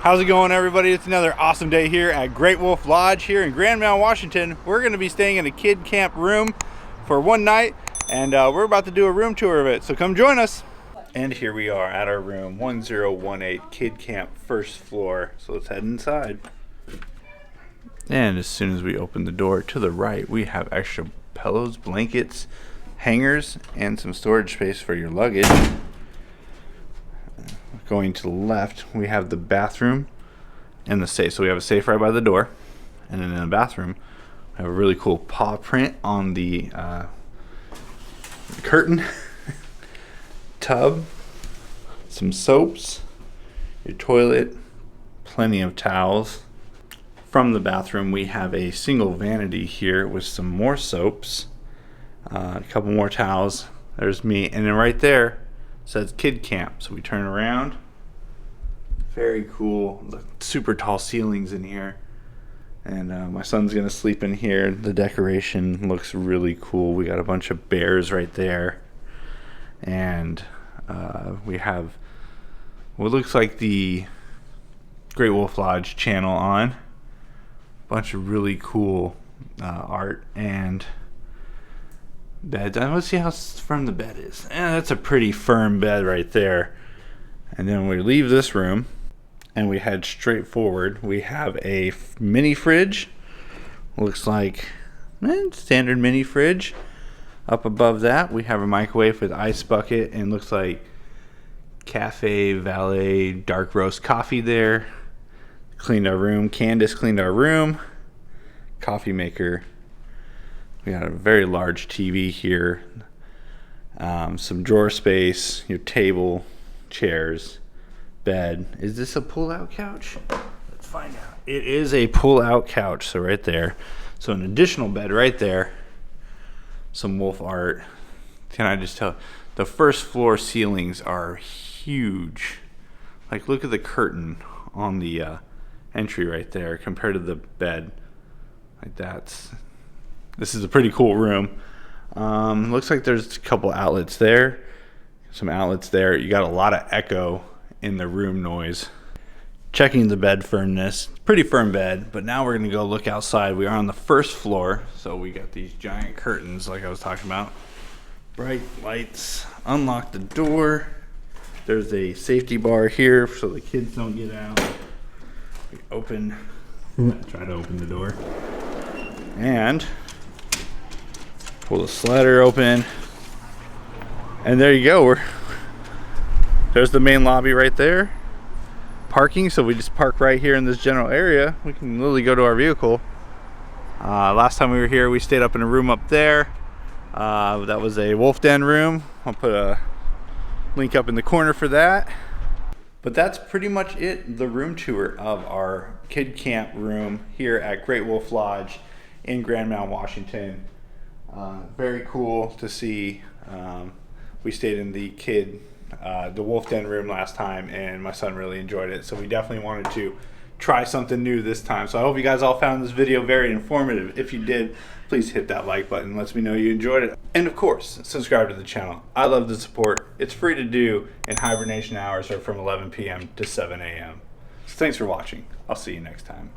How's it going, everybody? It's another awesome day here at Great Wolf Lodge here in Grand Mound, Washington. We're going to be staying in a Kid Kamp Room for one night, and we're about to do a room tour of it, so come join us. And here we are at our room, 1018 Kid Kamp, first floor. So let's head inside. And as soon as we open the door to the right, we have extra pillows, blankets, hangers, and some storage space for your luggage. Going to the left, we have the bathroom and the safe. So we have a safe right by the door, and then in the bathroom, we have a really cool paw print on the curtain. Tub, some soaps, your toilet, plenty of towels. From the bathroom, we have a single vanity here with some more soaps, a couple more towels. There's me, and then right there says Kid Kamp. So we turn around. Very cool. Super tall ceilings in here. And my son's gonna sleep in here. The decoration looks really cool. We got a bunch of bears right there. And we have what looks like the Great Wolf Lodge channel on. Bunch of really cool art and beds. Let's see how firm the bed is. That's a pretty firm bed right there. And then we leave this room and we head straight forward. We have a mini fridge. Looks like standard mini fridge. Up above that, we have a microwave with ice bucket, and looks like Cafe Valet dark roast coffee there. Cleaned our room. Candace cleaned our room. Coffee maker. We got a very large TV here. Some drawer space, your table, chairs, bed. Is this a pull-out couch? Let's find out. It is a pull-out couch, so right there. So an additional bed right there. Some wolf art. Can I just tell? The first floor ceilings are huge. Like, look at the curtain on the entry right there compared to the bed. Like, this is a pretty cool room. Looks like there's a couple outlets there. Some outlets there. You got a lot of echo in the room noise. Checking the bed firmness. Pretty firm bed, but now we're gonna go look outside. We are on the first floor, so we got these giant curtains like I was talking about. Bright lights. Unlock the door. There's a safety bar here so the kids don't get out. We open. Try to open the door. And pull the slider open. And there you go. There's the main lobby right there. Parking, so we just park right here in this general area. We can literally go to our vehicle. Last time we were here, we stayed up in a room up there. That was a wolf den room. I'll put a link up in the corner for that. But that's pretty much it, the room tour of our Kid Kamp room here at Great Wolf Lodge in Grand Mound, Washington. Very cool to see. We stayed in the wolf den room last time, and my son really enjoyed it, so we definitely wanted to try something new this time. So I hope you guys all found this video very informative. If you did, please hit that like button. Lets me know you enjoyed it. And of course, subscribe to the channel. I love the support. It's free to do, and hibernation hours are from 11 p.m. to 7 a.m. So thanks for watching. I'll see you next time.